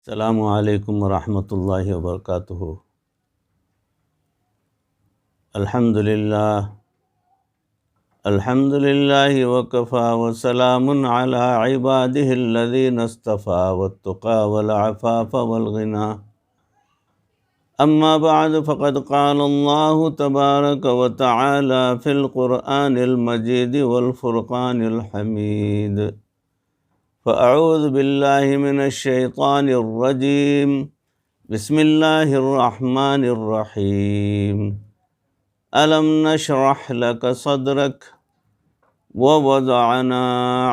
السلام علیکم ورحمۃ اللہ وبرکاتہ۔ الحمد للہ وکفی وسلام علی عبادہ الذین اصطفی والتقی والعفاف والغنی، اما بعد فقد قال اللہ تبارک وتعالی فی القرآن المجید والفرقان الحمید۔ فاعوذ باللہ من الشیطان الرجیم، بسم اللہ الرحمن الرحیم۔ الم نشرح لک صدرک ووضعنا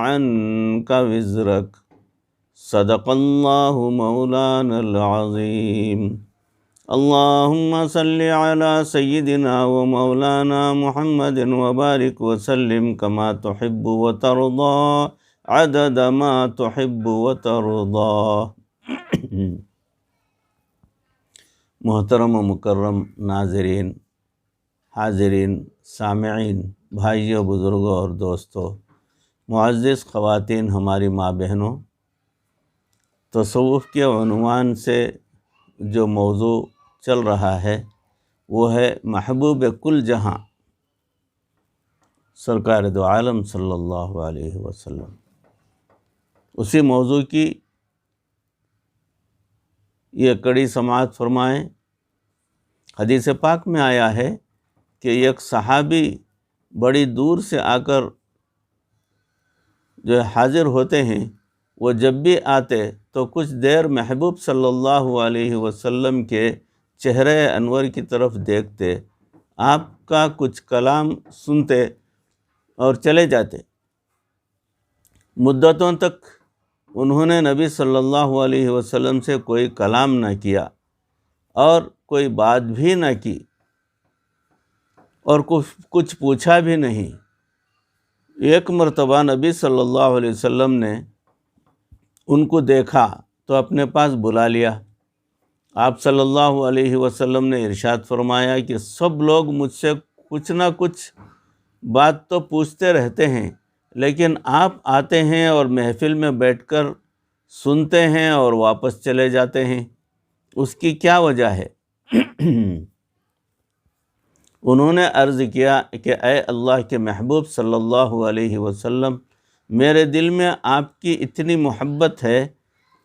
عنک وزرک، صدق اللہ مولانا العظیم۔ اللہم صلی علی سیدنا ومولانا محمد وبارک وسلم کما تحب وترضی عدد ما تحب وترضی۔ محترم و مکرم ناظرین، حاضرین، سامعین، بھائیوں، بزرگوں اور دوستوں، معزز خواتین، ہماری ماں بہنوں، تصوف کے عنوان سے جو موضوع چل رہا ہے وہ ہے محبوب کل جہاں سرکار دو عالم صلی اللہ علیہ وسلم۔ اسی موضوع کی یہ کڑی سماعت فرمائیں۔ حدیث پاک میں آیا ہے کہ ایک صحابی بڑی دور سے آ کر جو حاضر ہوتے ہیں، وہ جب بھی آتے تو کچھ دیر محبوب صلی اللہ علیہ وسلم کے چہرے انور کی طرف دیکھتے، آپ کا کچھ کلام سنتے اور چلے جاتے۔ مدتوں تک انہوں نے نبی صلی اللہ علیہ وسلم سے کوئی کلام نہ کیا اور کوئی بات بھی نہ کی اور کچھ پوچھا بھی نہیں۔ ایک مرتبہ نبی صلی اللہ علیہ وسلم نے ان کو دیکھا تو اپنے پاس بلا لیا۔ آپ صلی اللہ علیہ وسلم نے ارشاد فرمایا کہ سب لوگ مجھ سے کچھ نہ کچھ بات تو پوچھتے رہتے ہیں، لیکن آپ آتے ہیں اور محفل میں بیٹھ کر سنتے ہیں اور واپس چلے جاتے ہیں، اس کی کیا وجہ ہے؟ انہوں نے عرض کیا کہ اے اللہ کے محبوب صلی اللہ علیہ وسلم، میرے دل میں آپ کی اتنی محبت ہے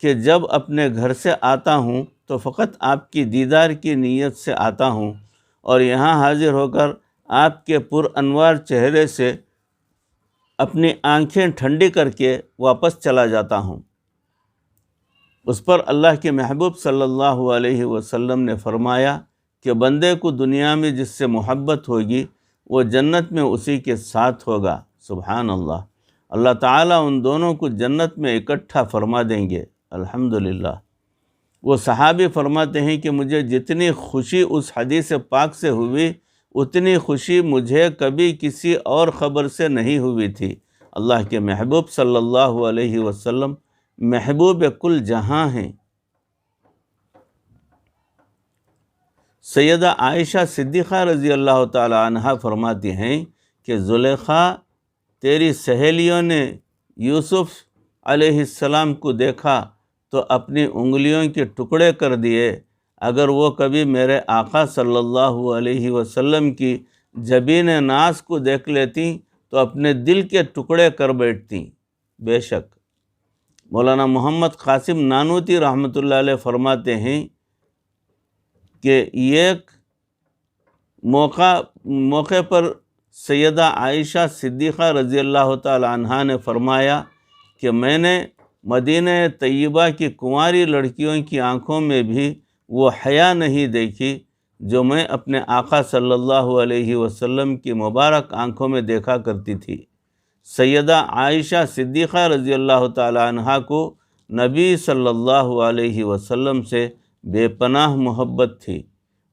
کہ جب اپنے گھر سے آتا ہوں تو فقط آپ کی دیدار کی نیت سے آتا ہوں، اور یہاں حاضر ہو کر آپ کے پر انوار چہرے سے اپنی آنکھیں ٹھنڈی کر کے واپس چلا جاتا ہوں۔ اس پر اللہ کے محبوب صلی اللہ علیہ وسلم نے فرمایا کہ بندے کو دنیا میں جس سے محبت ہوگی وہ جنت میں اسی کے ساتھ ہوگا۔ سبحان اللہ، اللہ تعالیٰ ان دونوں کو جنت میں اکٹھا فرما دیں گے۔ الحمدللہ۔ وہ صحابی فرماتے ہیں کہ مجھے جتنی خوشی اس حدیث پاک سے ہوئی اتنی خوشی مجھے کبھی کسی اور خبر سے نہیں ہوئی تھی۔ اللہ کے محبوب صلی اللہ علیہ وسلم محبوب کل جہاں ہیں۔ سیدہ عائشہ صدیقہ رضی اللہ تعالی عنہ فرماتی ہیں کہ زلیخا، تیری سہیلیوں نے یوسف علیہ السلام کو دیکھا تو اپنی انگلیوں کے ٹکڑے کر دیے۔ اگر وہ کبھی میرے آقا صلی اللہ علیہ وسلم کی جبین ناز کو دیکھ لیتی تو اپنے دل کے ٹکڑے کر بیٹھتی۔ بے شک مولانا محمد قاسم نانوتی رحمۃ اللہ علیہ فرماتے ہیں کہ ایک موقع پر سیدہ عائشہ صدیقہ رضی اللہ تعالی عنہا نے فرمایا کہ میں نے مدینہ طیبہ کی کنواری لڑکیوں کی آنکھوں میں بھی وہ حیا نہیں دیکھی جو میں اپنے آقا صلی اللہ علیہ وسلم کی مبارک آنکھوں میں دیکھا کرتی تھی۔ سیدہ عائشہ صدیقہ رضی اللہ تعالی عنہا کو نبی صلی اللہ علیہ وسلم سے بے پناہ محبت تھی۔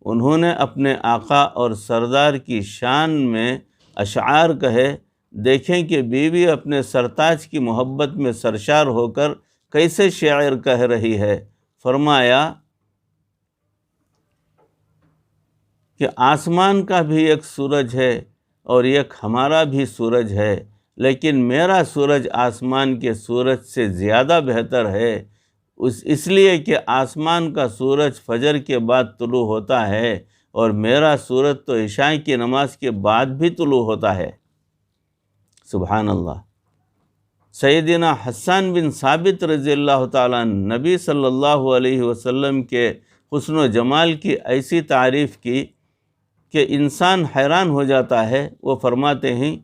انہوں نے اپنے آقا اور سردار کی شان میں اشعار کہے، دیکھیں کہ بیوی اپنے سرتاج کی محبت میں سرشار ہو کر کیسے شعر کہہ رہی ہے۔ فرمایا کہ آسمان کا بھی ایک سورج ہے اور ایک ہمارا بھی سورج ہے، لیکن میرا سورج آسمان کے سورج سے زیادہ بہتر ہے۔ اس لیے کہ آسمان کا سورج فجر کے بعد طلوع ہوتا ہے اور میرا سورج تو عشاء کی نماز کے بعد بھی طلوع ہوتا ہے۔ سبحان اللہ۔ سیدنا حسان بن ثابت رضی اللہ تعالیٰ عنہ نبی صلی اللہ علیہ وسلم کے حسن و جمال کی ایسی تعریف کی کہ انسان حیران ہو جاتا ہے۔ وہ فرماتے ہیں،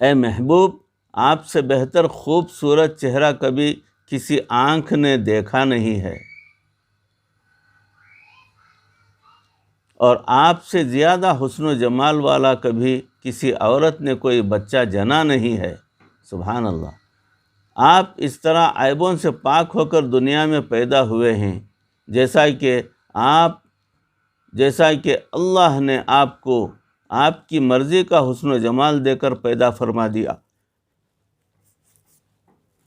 اے محبوب، آپ سے بہتر خوبصورت چہرہ کبھی کسی آنکھ نے دیکھا نہیں ہے، اور آپ سے زیادہ حسن و جمال والا کبھی کسی عورت نے کوئی بچہ جنا نہیں ہے۔ سبحان اللہ۔ آپ اس طرح عیبوں سے پاک ہو کر دنیا میں پیدا ہوئے ہیں جیسا کہ اللہ نے آپ کو آپ کی مرضی کا حسن و جمال دے کر پیدا فرما دیا۔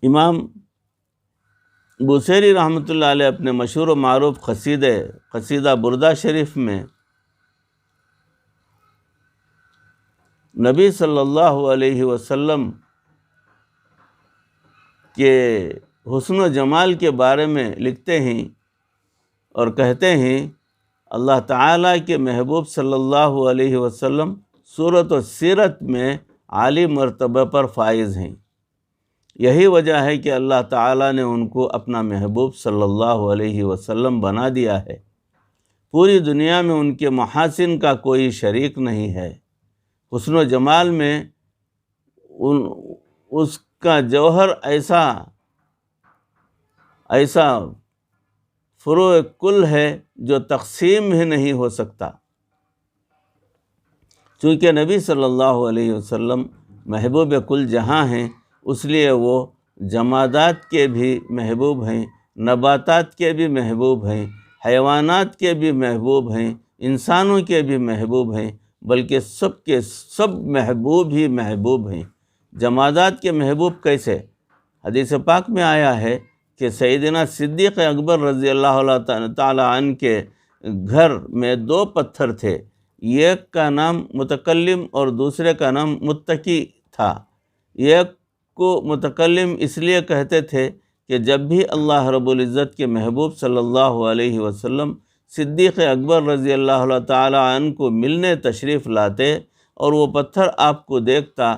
امام بوصیری رحمۃ اللہ علیہ اپنے مشہور و معروف قصیدہ بردہ شریف میں نبی صلی اللہ علیہ وسلم کے حسن و جمال کے بارے میں لکھتے ہیں اور کہتے ہیں، اللہ تعالیٰ کے محبوب صلی اللہ علیہ وسلم صورت و سیرت میں عالی مرتبہ پر فائز ہیں۔ یہی وجہ ہے کہ اللہ تعالیٰ نے ان کو اپنا محبوب صلی اللہ علیہ وسلم بنا دیا ہے۔ پوری دنیا میں ان کے محاسن کا کوئی شریک نہیں ہے۔ حسن و جمال میں اس کا جوہر ایسا فروع کل ہے جو تقسیم ہی نہیں ہو سکتا۔ چونکہ نبی صلی اللہ علیہ وسلم محبوب کل جہاں ہیں، اس لیے وہ جمادات کے بھی محبوب ہیں، نباتات کے بھی محبوب ہیں، حیوانات کے بھی محبوب ہیں، انسانوں کے بھی محبوب ہیں، بلکہ سب کے سب محبوب ہی محبوب ہیں۔ جمادات کے محبوب کیسے؟ حدیث پاک میں آیا ہے کہ سیدنا صدیق اکبر رضی اللہ تعالیٰ عنہ کے گھر میں 2 پتھر تھے، ایک کا نام متکلم اور دوسرے کا نام متقی تھا۔ ایک کو متکلم اس لیے کہتے تھے کہ جب بھی اللہ رب العزت کے محبوب صلی اللہ علیہ وسلم صدیق اکبر رضی اللہ تعالیٰ عنہ کو ملنے تشریف لاتے اور وہ پتھر آپ کو دیکھتا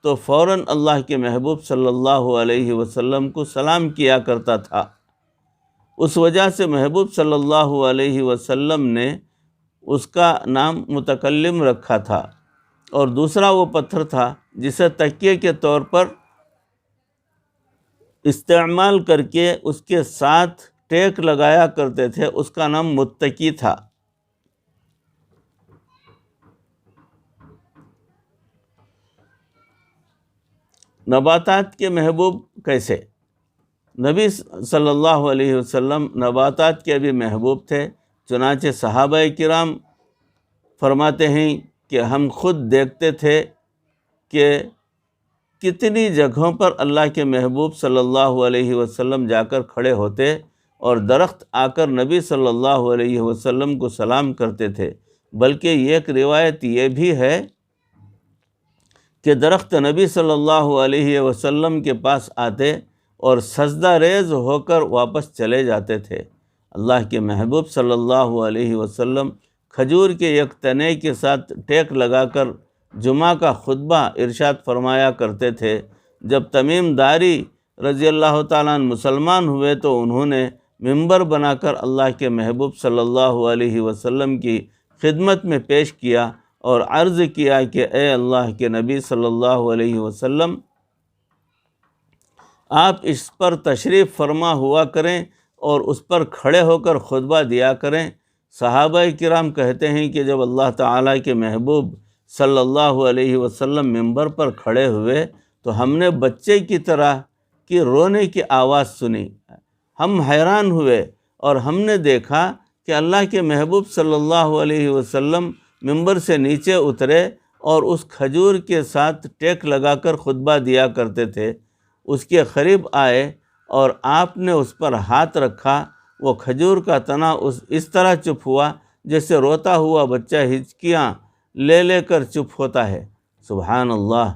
تو فوراً اللہ کے محبوب صلی اللہ علیہ وسلم کو سلام کیا کرتا تھا۔ اس وجہ سے محبوب صلی اللہ علیہ وسلم نے اس کا نام متکلم رکھا تھا، اور دوسرا وہ پتھر تھا جسے تکیے کے طور پر استعمال کر کے اس کے ساتھ ٹیک لگایا کرتے تھے، اس کا نام متقی تھا۔ نباتات کے محبوب کیسے؟ نبی صلی اللہ علیہ وسلم نباتات کے بھی محبوب تھے، چنانچہ صحابہ کرام فرماتے ہیں کہ ہم خود دیکھتے تھے کہ کتنی جگہوں پر اللہ کے محبوب صلی اللہ علیہ وسلم جا کر کھڑے ہوتے اور درخت آ کر نبی صلی اللہ علیہ وسلم کو سلام کرتے تھے۔ بلکہ ایک روایت یہ بھی ہے کہ درخت نبی صلی اللہ علیہ وسلم کے پاس آتے اور سجدہ ریز ہو کر واپس چلے جاتے تھے۔ اللہ کے محبوب صلی اللہ علیہ وسلم کھجور کے ایک تنے کے ساتھ ٹیک لگا کر جمعہ کا خطبہ ارشاد فرمایا کرتے تھے۔ جب تمیم داری رضی اللہ تعالیٰ عنہ مسلمان ہوئے تو انہوں نے ممبر بنا کر اللہ کے محبوب صلی اللہ علیہ وسلم کی خدمت میں پیش کیا اور عرض کیا کہ اے اللہ کے نبی صلی اللہ علیہ وسلم، آپ اس پر تشریف فرما ہوا کریں اور اس پر کھڑے ہو کر خطبہ دیا کریں۔ صحابہ کرام کہتے ہیں کہ جب اللہ تعالیٰ کے محبوب صلی اللہ علیہ وسلم ممبر پر کھڑے ہوئے تو ہم نے بچے کی طرح کی رونے کی آواز سنی۔ ہم حیران ہوئے اور ہم نے دیکھا کہ اللہ کے محبوب صلی اللہ علیہ وسلم ممبر سے نیچے اترے اور اس کھجور کے ساتھ ٹیک لگا کر خطبہ دیا کرتے تھے۔ اس کے قریب آئے اور آپ نے اس پر ہاتھ رکھا۔ وہ کھجور کا تنا اس طرح چپ ہوا جیسے روتا ہوا بچہ ہچکیاں لے لے کر چپ ہوتا ہے۔ سبحان اللہ!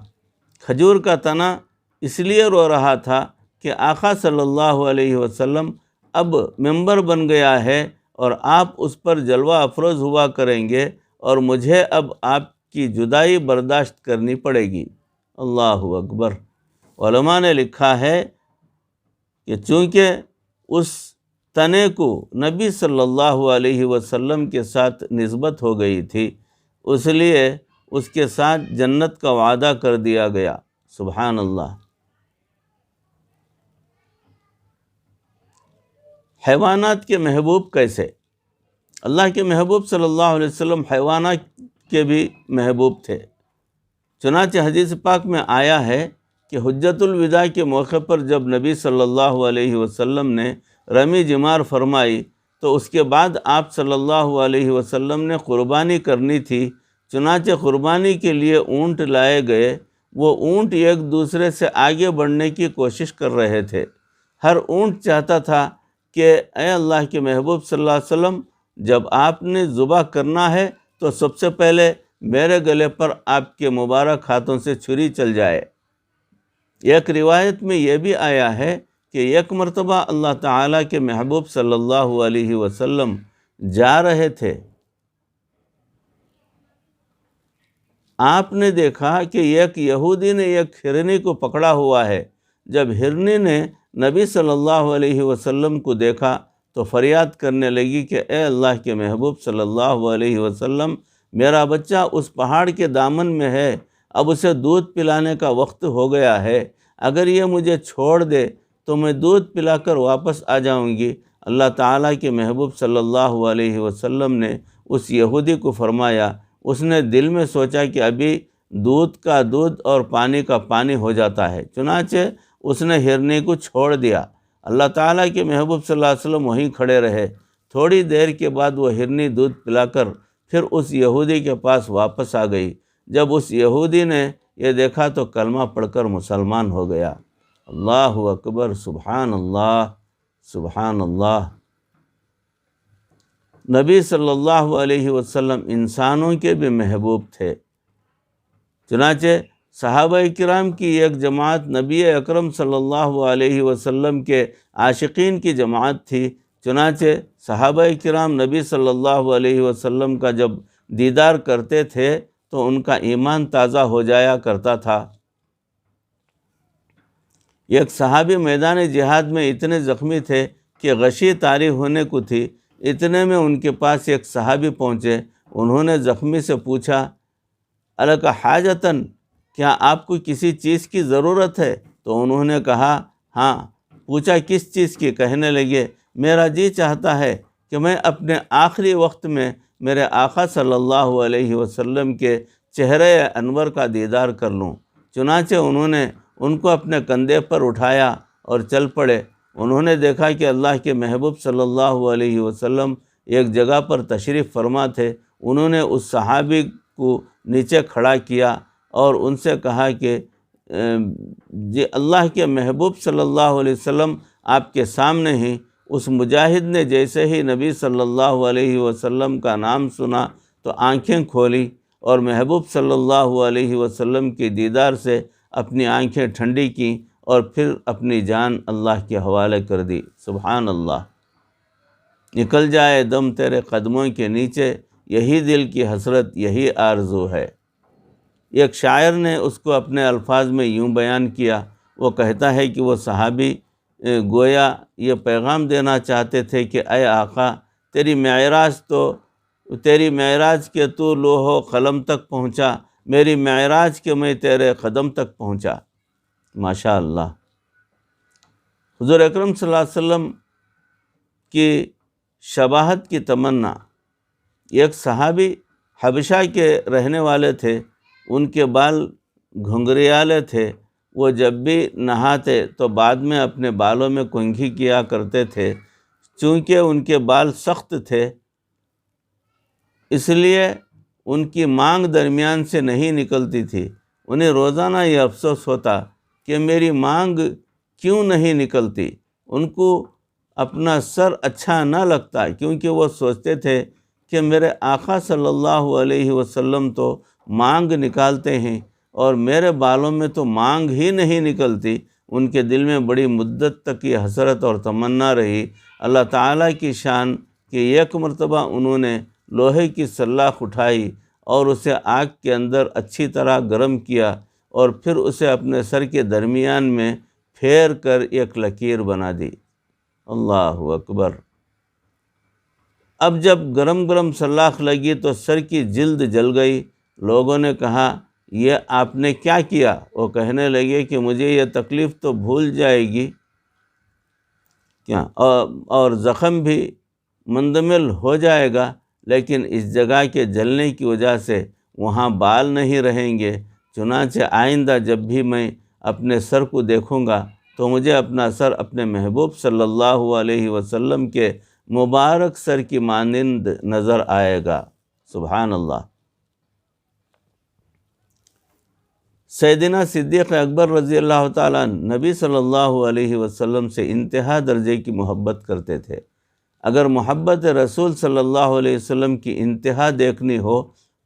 کھجور کا تنا اس لیے رو رہا تھا کہ آقا صلی اللہ علیہ وسلم اب ممبر بن گیا ہے اور آپ اس پر جلوہ افروز ہوا کریں گے اور مجھے اب آپ کی جدائی برداشت کرنی پڑے گی۔ اللہ اکبر۔ علماء نے لکھا ہے کہ چونکہ اس تنے کو نبی صلی اللہ علیہ وسلم کے ساتھ نسبت ہو گئی تھی، اس لیے اس کے ساتھ جنت کا وعدہ کر دیا گیا۔ سبحان اللہ۔ حیوانات کے محبوب کیسے؟ اللہ کے محبوب صلی اللہ علیہ وسلم حیوانات کے بھی محبوب تھے۔ چنانچہ حدیث پاک میں آیا ہے کہ حجۃ الوداع کے موقع پر جب نبی صلی اللہ علیہ وسلم نے رمی جمار فرمائی تو اس کے بعد آپ صلی اللہ علیہ وسلم نے قربانی کرنی تھی، چنانچہ قربانی کے لیے اونٹ لائے گئے۔ وہ اونٹ ایک دوسرے سے آگے بڑھنے کی کوشش کر رہے تھے۔ ہر اونٹ چاہتا تھا کہ اے اللہ کے محبوب صلی اللہ علیہ وسلم، جب آپ نے ذبح کرنا ہے تو سب سے پہلے میرے گلے پر آپ کے مبارک ہاتھوں سے چھری چل جائے۔ ایک روایت میں یہ بھی آیا ہے کہ ایک مرتبہ اللہ تعالیٰ کے محبوب صلی اللہ علیہ وسلم جا رہے تھے، آپ نے دیکھا کہ ایک یہودی نے ایک ہرنی کو پکڑا ہوا ہے۔ جب ہرنی نے نبی صلی اللہ علیہ وسلم کو دیکھا تو فریاد کرنے لگی کہ اے اللہ کے محبوب صلی اللہ علیہ وسلم، میرا بچہ اس پہاڑ کے دامن میں ہے، اب اسے دودھ پلانے کا وقت ہو گیا ہے، اگر یہ مجھے چھوڑ دے تو میں دودھ پلا کر واپس آ جاؤں گی۔ اللہ تعالیٰ کے محبوب صلی اللہ علیہ وسلم نے اس یہودی کو فرمایا، اس نے دل میں سوچا کہ ابھی دودھ کا دودھ اور پانی کا پانی ہو جاتا ہے، چنانچہ اس نے ہرنی کو چھوڑ دیا۔ اللہ تعالیٰ کے محبوب صلی اللہ علیہ وسلم وہیں کھڑے رہے۔ تھوڑی دیر کے بعد وہ ہرنی دودھ پلا کر پھر اس یہودی کے پاس واپس آ گئی۔ جب اس یہودی نے یہ دیکھا تو کلمہ پڑھ کر مسلمان ہو گیا۔ اللہ اکبر، سبحان اللہ، سبحان اللہ۔ نبی صلی اللہ علیہ وسلم انسانوں کے بھی محبوب تھے، چنانچہ صحابہ کرام کی ایک جماعت نبی اکرم صلی اللہ علیہ وسلم کے عاشقین کی جماعت تھی۔ چنانچہ صحابہ کرام نبی صلی اللہ علیہ وسلم کا جب دیدار کرتے تھے تو ان کا ایمان تازہ ہو جایا کرتا تھا۔ ایک صحابی میدان جہاد میں اتنے زخمی تھے کہ غشی طاری ہونے کو تھی، اتنے میں ان کے پاس ایک صحابی پہنچے۔ انہوں نے زخمی سے پوچھا، الک حاجتن، کیا آپ کو کسی چیز کی ضرورت ہے؟ تو انہوں نے کہا ہاں۔ پوچھا کس چیز کی؟ کہنے لگے میرا جی چاہتا ہے کہ میں اپنے آخری وقت میں میرے آقا صلی اللہ علیہ وسلم کے چہرے انور کا دیدار کر لوں۔ چنانچہ انہوں نے ان کو اپنے کندھے پر اٹھایا اور چل پڑے۔ انہوں نے دیکھا کہ اللہ کے محبوب صلی اللہ علیہ وسلم ایک جگہ پر تشریف فرما تھے۔ انہوں نے اس صحابی کو نیچے کھڑا کیا اور ان سے کہا کہ جی اللہ کے محبوب صلی اللہ علیہ وسلم آپ کے سامنے ہی۔ اس مجاہد نے جیسے ہی نبی صلی اللہ علیہ وسلم کا نام سنا تو آنکھیں کھولی اور محبوب صلی اللہ علیہ وسلم کے دیدار سے اپنی آنکھیں ٹھنڈی کیں اور پھر اپنی جان اللہ کے حوالے کر دی۔ سبحان اللہ۔ نکل جائے دم تیرے قدموں کے نیچے، یہی دل کی حسرت، یہی آرزو ہے۔ ایک شاعر نے اس کو اپنے الفاظ میں یوں بیان کیا، وہ کہتا ہے کہ وہ صحابی گویا یہ پیغام دینا چاہتے تھے کہ اے آقا، تیری معراج کے تو لوح و قلم تک پہنچا، میری معراج کے میں تیرے قدم تک پہنچا۔ ماشاء اللہ۔ حضور اکرم صلی اللہ علیہ وسلم کی شباہت کی تمنا۔ ایک صحابی حبشہ کے رہنے والے تھے، ان کے بال گھنگریالے تھے۔ وہ جب بھی نہاتے تو بعد میں اپنے بالوں میں کنگھی کیا کرتے تھے۔ چونکہ ان کے بال سخت تھے اس لیے ان کی مانگ درمیان سے نہیں نکلتی تھی۔ انہیں روزانہ یہ افسوس ہوتا کہ میری مانگ کیوں نہیں نکلتی۔ ان کو اپنا سر اچھا نہ لگتا، کیونکہ وہ سوچتے تھے کہ میرے آقا صلی اللہ علیہ وسلم تو مانگ نکالتے ہیں اور میرے بالوں میں تو مانگ ہی نہیں نکلتی۔ ان کے دل میں بڑی مدت تک یہ حسرت اور تمنا رہی اللہ تعالیٰ کی شان کہ ایک مرتبہ انہوں نے لوہے کی سلاخ اٹھائی اور اسے آگ کے اندر اچھی طرح گرم کیا اور پھر اسے اپنے سر کے درمیان میں پھیر کر ایک لکیر بنا دی۔ اللہ اکبر۔ اب جب گرم گرم سلاخ لگی تو سر کی جلد جل گئی۔ لوگوں نے کہا یہ آپ نے کیا کیا؟ وہ کہنے لگے کہ مجھے یہ تکلیف تو بھول جائے گی کیا، اور زخم بھی مندمل ہو جائے گا، لیکن اس جگہ کے جلنے کی وجہ سے وہاں بال نہیں رہیں گے، چنانچہ آئندہ جب بھی میں اپنے سر کو دیکھوں گا تو مجھے اپنا سر اپنے محبوب صلی اللہ علیہ وسلم کے مبارک سر کی مانند نظر آئے گا۔ سبحان اللہ۔ سیدنا صدیق اکبر رضی اللہ تعالیٰ نبی صلی اللہ علیہ وسلم سے انتہا درجے کی محبت کرتے تھے۔ اگر محبت رسول صلی اللہ علیہ وسلم کی انتہا دیکھنی ہو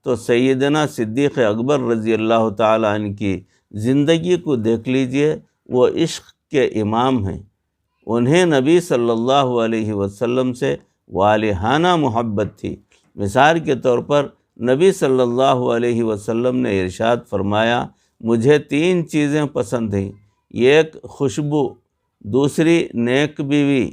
تو سیدنا صدیق اکبر رضی اللہ تعالیٰ عنہ کی زندگی کو دیکھ لیجئے۔ وہ عشق کے امام ہیں، انہیں نبی صلی اللہ علیہ وسلم سے والہانہ محبت تھی۔ مثال کے طور پر نبی صلی اللہ علیہ وسلم نے ارشاد فرمایا، مجھے 3 چیزیں پسند ہیں، ایک خوشبو، دوسری نیک بیوی،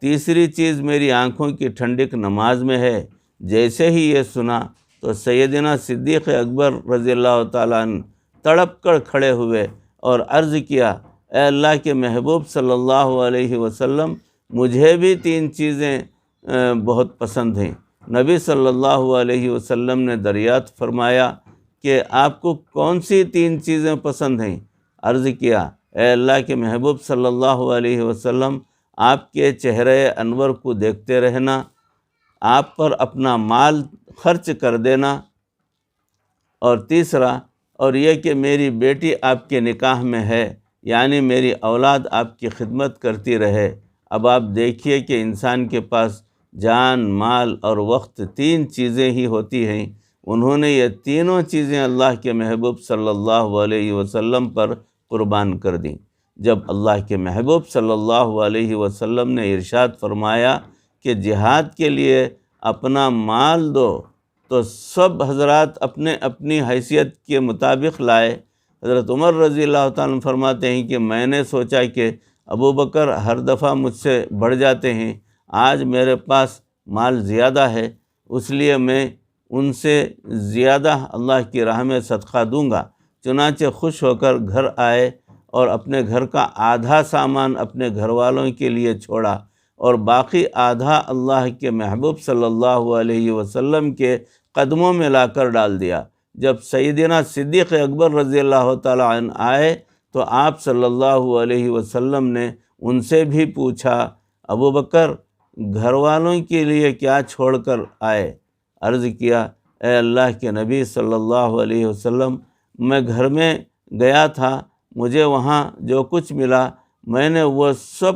تیسری چیز میری آنکھوں کی ٹھنڈک نماز میں ہے۔ جیسے ہی یہ سنا تو سیدنا صدیق اکبر رضی اللہ تعالیٰ عنہ تڑپ کر کھڑے ہوئے اور عرض کیا، اے اللہ کے محبوب صلی اللہ علیہ وسلم، مجھے بھی 3 چیزیں بہت پسند ہیں۔ نبی صلی اللہ علیہ وسلم نے دریافت فرمایا کہ آپ کو کون سی 3 چیزیں پسند ہیں؟ عرض کیا، اے اللہ کے محبوب صلی اللہ علیہ وسلم، آپ کے چہرے انور کو دیکھتے رہنا، آپ پر اپنا مال خرچ کر دینا، اور تیسرا اور یہ کہ میری بیٹی آپ کے نکاح میں ہے، یعنی میری اولاد آپ کی خدمت کرتی رہے۔ اب آپ دیکھیے کہ انسان کے پاس جان، مال اور وقت 3 چیزیں ہی ہوتی ہیں۔ انہوں نے یہ تینوں چیزیں اللہ کے محبوب صلی اللہ علیہ وسلم پر قربان کر دیں۔ جب اللہ کے محبوب صلی اللہ علیہ وسلم نے ارشاد فرمایا کہ جہاد کے لیے اپنا مال دو تو سب حضرات اپنے اپنی حیثیت کے مطابق لائے۔ حضرت عمر رضی اللہ تعالیٰ عنہ فرماتے ہیں کہ میں نے سوچا کہ ابو بکر ہر دفعہ مجھ سے بڑھ جاتے ہیں، آج میرے پاس مال زیادہ ہے، اس لیے میں ان سے زیادہ اللہ کی راہ میں صدقہ دوں گا۔ چنانچہ خوش ہو کر گھر آئے اور اپنے گھر کا آدھا سامان اپنے گھر والوں کے لیے چھوڑا اور باقی آدھا اللہ کے محبوب صلی اللہ علیہ وسلم کے قدموں میں لا کر ڈال دیا۔ جب سیدنا صدیق اکبر رضی اللہ تعالیٰ عنہ آئے تو آپ صلی اللہ علیہ وسلم نے ان سے بھی پوچھا، ابو بکر گھر والوں کے لیے کیا چھوڑ کر آئے؟ عرض کیا، اے اللہ کے نبی صلی اللہ علیہ وسلم، میں گھر میں گیا تھا، مجھے وہاں جو کچھ ملا میں نے وہ سب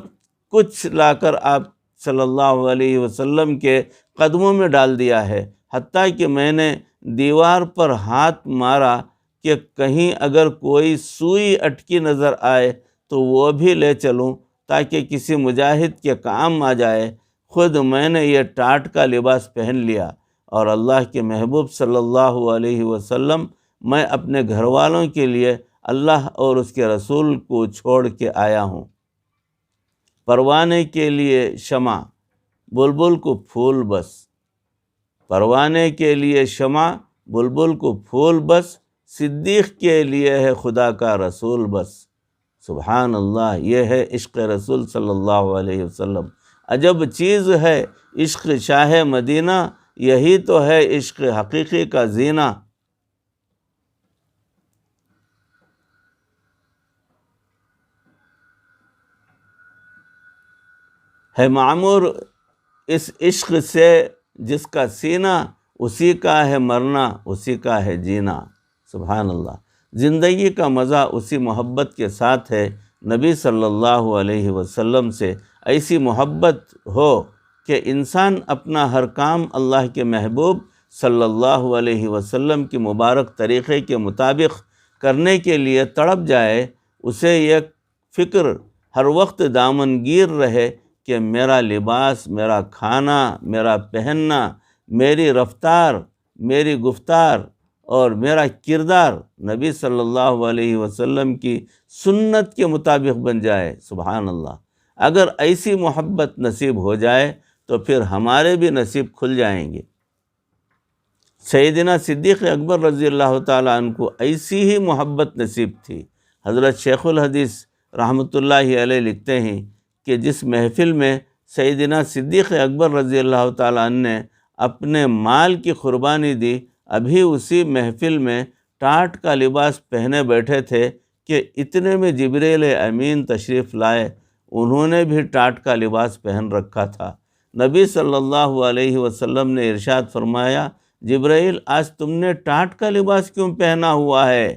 کچھ لا کر آپ صلی اللہ علیہ وسلم کے قدموں میں ڈال دیا ہے، حتیٰ کہ میں نے دیوار پر ہاتھ مارا کہ کہیں اگر کوئی سوئی اٹکی نظر آئے تو وہ بھی لے چلوں تاکہ کسی مجاہد کے کام آ جائے۔ خود میں نے یہ ٹاٹ کا لباس پہن لیا، اور اللہ کے محبوب صلی اللہ علیہ وسلم، میں اپنے گھر والوں کے لیے اللہ اور اس کے رسول کو چھوڑ کے آیا ہوں۔ پروانے کے لیے شمع، بلبل کو پھول بس، پروانے کے لیے شمع، بلبل کو پھول بس، صدیق کے لیے ہے خدا کا رسول بس۔ سبحان اللہ، یہ ہے عشق رسول صلی اللہ علیہ وسلم۔ عجب چیز ہے عشق شاہ مدینہ، یہی تو ہے عشق حقیقی کا زینہ۔ ہے معمور اس عشق سے جس کا سینہ، اسی کا ہے مرنا، اسی کا ہے جینا۔ سبحان اللہ، زندگی کا مزہ اسی محبت کے ساتھ ہے۔ نبی صلی اللہ علیہ وسلم سے ایسی محبت ہو کہ انسان اپنا ہر کام اللہ کے محبوب صلی اللہ علیہ وسلم کی مبارک طریقے کے مطابق کرنے کے لیے تڑپ جائے، اسے ایک فکر ہر وقت دامنگیر رہے کہ میرا لباس، میرا کھانا، میرا پہننا، میری رفتار، میری گفتار اور میرا کردار نبی صلی اللہ علیہ وسلم کی سنت کے مطابق بن جائے۔ سبحان اللہ! اگر ایسی محبت نصیب ہو جائے تو پھر ہمارے بھی نصیب کھل جائیں گے۔ سیدنا صدیق اکبر رضی اللہ تعالیٰ عنہ کو ایسی ہی محبت نصیب تھی۔ حضرت شیخ الحدیث رحمۃ اللہ علیہ لکھتے ہیں کہ جس محفل میں سیدنا صدیق اکبر رضی اللہ تعالیٰ عنہ نے اپنے مال کی قربانی دی، ابھی اسی محفل میں ٹاٹ کا لباس پہنے بیٹھے تھے کہ اتنے میں جبریل امین تشریف لائے۔ انہوں نے بھی ٹاٹ کا لباس پہن رکھا تھا۔ نبی صلی اللہ علیہ وسلم نے ارشاد فرمایا، جبرائیل آج تم نے ٹاٹ کا لباس کیوں پہنا ہوا ہے؟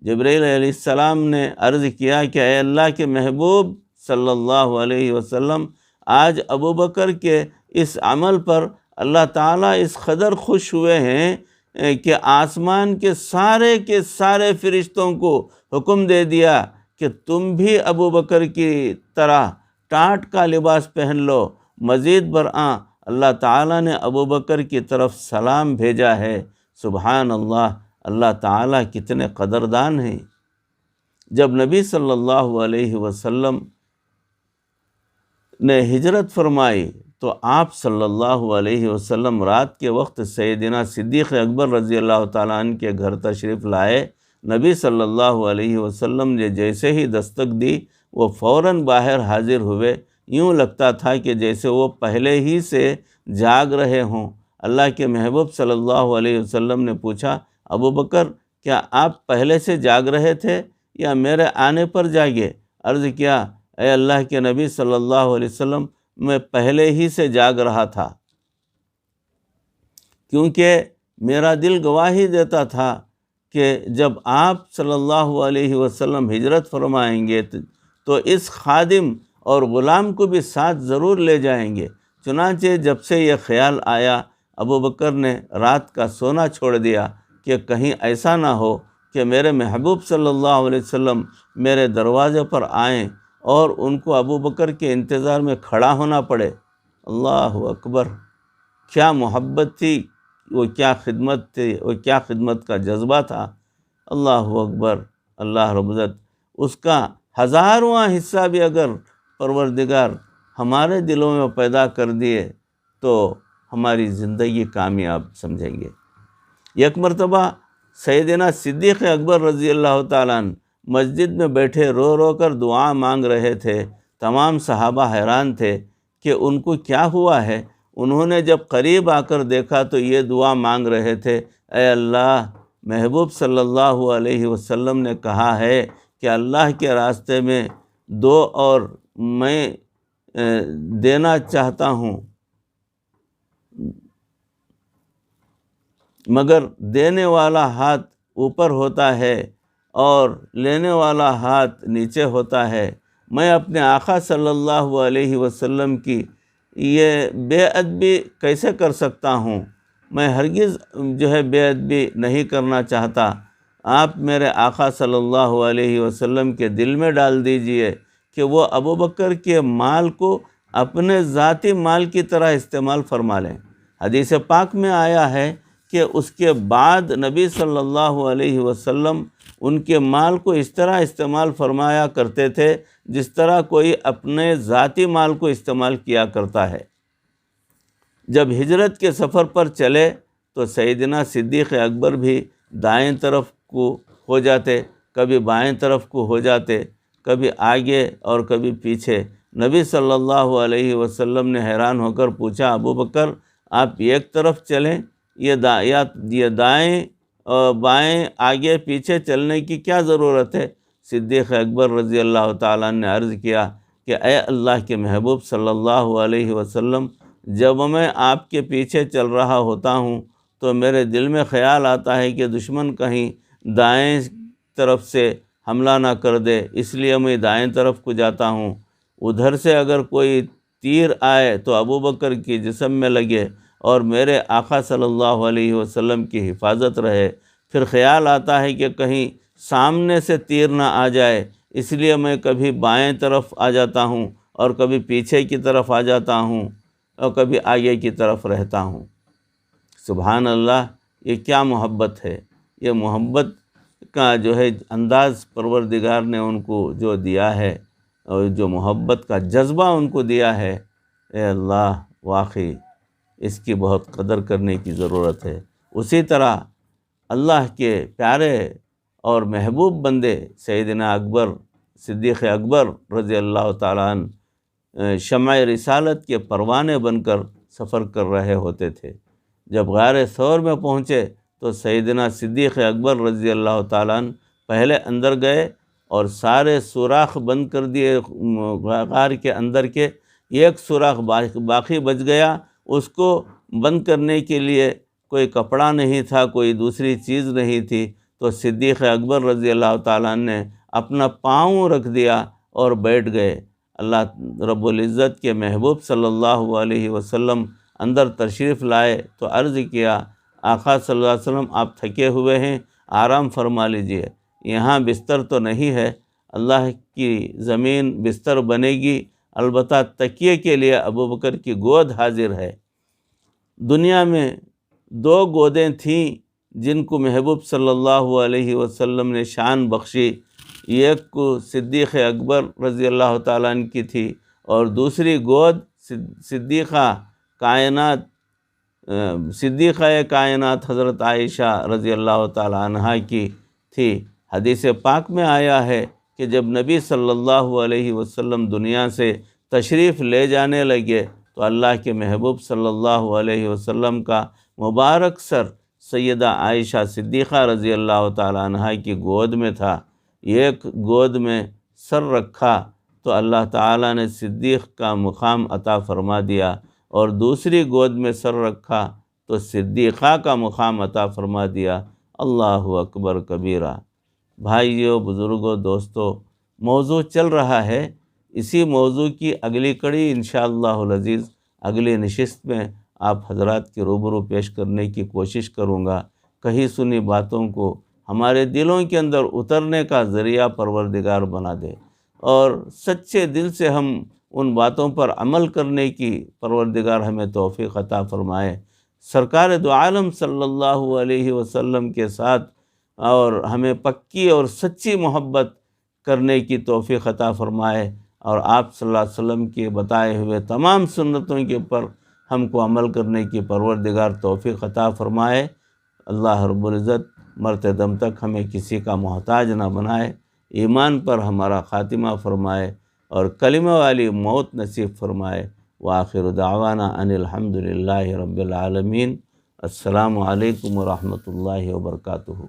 جبرائیل علیہ السلام نے عرض کیا کہ اے اللہ کے محبوب صلی اللہ علیہ وسلم، آج ابوبکر کے اس عمل پر اللہ تعالیٰ اس قدر خوش ہوئے ہیں کہ آسمان کے سارے فرشتوں کو حکم دے دیا کہ تم بھی ابوبکر کی طرح ٹاٹ کا لباس پہن لو۔ مزید برآں اللہ تعالیٰ نے ابوبکر کی طرف سلام بھیجا ہے۔ سبحان اللہ! اللہ تعالیٰ کتنے قدردان ہیں۔ جب نبی صلی اللہ علیہ وسلم نے ہجرت فرمائی تو آپ صلی اللہ علیہ وسلم رات کے وقت سیدنا صدیق اکبر رضی اللہ تعالیٰ عنہ کے گھر تشریف لائے۔ نبی صلی اللہ علیہ وسلم نے جیسے ہی دستک دی، وہ فوراً باہر حاضر ہوئے۔ یوں لگتا تھا کہ جیسے وہ پہلے ہی سے جاگ رہے ہوں۔ اللہ کے محبوب صلی اللہ علیہ وسلم نے پوچھا، ابوبکر کیا آپ پہلے سے جاگ رہے تھے یا میرے آنے پر جاگے؟ عرض کیا، اے اللہ کے نبی صلی اللہ علیہ وسلم، میں پہلے ہی سے جاگ رہا تھا، کیونکہ میرا دل گواہی دیتا تھا کہ جب آپ صلی اللہ علیہ وسلم ہجرت فرمائیں گے تو اس خادم اور غلام کو بھی ساتھ ضرور لے جائیں گے۔ چنانچہ جب سے یہ خیال آیا، ابوبکر نے رات کا سونا چھوڑ دیا کہ کہیں ایسا نہ ہو کہ میرے محبوب صلی اللہ علیہ وسلم میرے دروازے پر آئیں اور ان کو ابوبکر کے انتظار میں کھڑا ہونا پڑے۔ اللہ اکبر! کیا محبت تھی، وہ کیا خدمت تھی، وہ کیا خدمت کا جذبہ تھا۔ اللہ اکبر! اللہ رب العزت اس کا ہزارواں حصہ بھی اگر پروردگار ہمارے دلوں میں پیدا کر دیے تو ہماری زندگی کامیاب سمجھیں گے۔ یک مرتبہ سیدنا صدیق اکبر رضی اللہ تعالیٰ عنہ مسجد میں بیٹھے رو رو کر دعا مانگ رہے تھے۔ تمام صحابہ حیران تھے کہ ان کو کیا ہوا ہے۔ انہوں نے جب قریب آ کر دیکھا تو یہ دعا مانگ رہے تھے، اے اللہ، محبوب صلی اللہ علیہ وسلم نے کہا ہے کہ اللہ کے راستے میں دو اور میں دینا چاہتا ہوں، مگر دینے والا ہاتھ اوپر ہوتا ہے اور لینے والا ہاتھ نیچے ہوتا ہے۔ میں اپنے آقا صلی اللہ علیہ وسلم کی یہ بے ادبی کیسے کر سکتا ہوں؟ میں ہرگز بے ادبی نہیں کرنا چاہتا۔ آپ میرے آقا صلی اللہ علیہ وسلم کے دل میں ڈال دیجئے کہ وہ ابوبکر کے مال کو اپنے ذاتی مال کی طرح استعمال فرما لیں۔ حدیث پاک میں آیا ہے کہ اس کے بعد نبی صلی اللہ علیہ وسلم ان کے مال کو اس طرح استعمال فرمایا کرتے تھے جس طرح کوئی اپنے ذاتی مال کو استعمال کیا کرتا ہے۔ جب ہجرت کے سفر پر چلے تو سیدنا صدیق اکبر بھی دائیں طرف کو ہو جاتے، کبھی بائیں طرف کو ہو جاتے، کبھی آگے اور کبھی پیچھے۔ نبی صلی اللہ علیہ وسلم نے حیران ہو کر پوچھا، ابوبکر آپ ایک طرف چلیں، یہ دائیں اور بائیں آگے پیچھے چلنے کی کیا ضرورت ہے؟ صدیق اکبر رضی اللہ تعالیٰ نے عرض کیا کہ اے اللہ کے محبوب صلی اللہ علیہ وسلم، جب میں آپ کے پیچھے چل رہا ہوتا ہوں تو میرے دل میں خیال آتا ہے کہ دشمن کہیں دائیں طرف سے حملہ نہ کر دے، اس لیے میں دائیں طرف کو جاتا ہوں۔ ادھر سے اگر کوئی تیر آئے تو ابوبکر کی جسم میں لگے اور میرے آقا صلی اللہ علیہ وسلم کی حفاظت رہے۔ پھر خیال آتا ہے کہ کہیں سامنے سے تیر نہ آ جائے، اس لیے میں کبھی بائیں طرف آ جاتا ہوں اور کبھی پیچھے کی طرف آ جاتا ہوں اور کبھی آگے کی طرف رہتا ہوں۔ سبحان اللہ، یہ کیا محبت ہے! یہ محبت کا جو ہے انداز پروردگار نے ان کو جو دیا ہے، اور جو محبت کا جذبہ ان کو دیا ہے، اے اللہ، واقعی اس کی بہت قدر کرنے کی ضرورت ہے۔ اسی طرح اللہ کے پیارے اور محبوب بندے سیدنا اکبر، صدیق اکبر رضی اللہ تعالیٰ عنہ شمع رسالت کے پروانے بن کر سفر کر رہے ہوتے تھے۔ جب غار ثور میں پہنچے تو سیدنا صدیق اکبر رضی اللہ تعالیٰ عنہ پہلے اندر گئے اور سارے سوراخ بند کر دیے غار کے اندر کے۔ ایک سوراخ باقی بچ گیا، اس کو بند کرنے کے لیے کوئی کپڑا نہیں تھا، کوئی دوسری چیز نہیں تھی، تو صدیق اکبر رضی اللہ تعالیٰ عنہ نے اپنا پاؤں رکھ دیا اور بیٹھ گئے۔ اللہ رب العزت کے محبوب صلی اللہ علیہ وسلم اندر تشریف لائے تو عرض کیا، آقا صلی اللہ علیہ وسلم آپ تھکے ہوئے ہیں، آرام فرما لیجئے، یہاں بستر تو نہیں ہے، اللہ کی زمین بستر بنے گی، البتہ تکیے کے لیے ابوبکر کی گود حاضر ہے۔ دنیا میں 2 گودیں تھیں جن کو محبوب صلی اللہ علیہ وسلم نے شان بخشی، ایک کو صدیق اکبر رضی اللہ تعالیٰ عنہ کی تھی اور دوسری گود صدیقہ کائنات حضرت عائشہ رضی اللہ تعالیٰ عنہ کی تھی۔ حدیث پاک میں آیا ہے کہ جب نبی صلی اللہ علیہ وسلم دنیا سے تشریف لے جانے لگے تو اللہ کے محبوب صلی اللہ علیہ وسلم کا مبارک سر سیدہ عائشہ صدیقہ رضی اللہ تعالیٰ عنہ کی گود میں تھا۔ ایک گود میں سر رکھا تو اللہ تعالیٰ نے صدیق کا مقام عطا فرما دیا، اور دوسری گود میں سر رکھا تو صدیقہ کا مقام عطا فرما دیا۔ اللہ اکبر کبیرہ۔ بھائیو، بزرگوں، دوستو، موضوع چل رہا ہے، اسی موضوع کی اگلی کڑی انشاءاللہ العزیز اگلی نشست میں آپ حضرات کے روبرو پیش کرنے کی کوشش کروں گا۔ کہی سنی باتوں کو ہمارے دلوں کے اندر اترنے کا ذریعہ پروردگار بنا دے، اور سچے دل سے ہم ان باتوں پر عمل کرنے کی پروردگار ہمیں توفیق عطا فرمائے۔ سرکار دو عالم صلی اللہ علیہ وسلم کے ساتھ اور ہمیں پکی اور سچی محبت کرنے کی توفیق عطا فرمائے، اور آپ صلی اللہ علیہ وسلم کے بتائے ہوئے تمام سنتوں کے اوپر ہم کو عمل کرنے کی پروردگار توفیق عطا فرمائے۔ اللہ رب العزت مرتے دم تک ہمیں کسی کا محتاج نہ بنائے، ایمان پر ہمارا خاتمہ فرمائے اور کلمہ والی موت نصیب فرمائے۔ وآخر دعوانا ان الحمد للہ رب العالمین۔ السلام علیکم ورحمۃ اللہ وبرکاتہ۔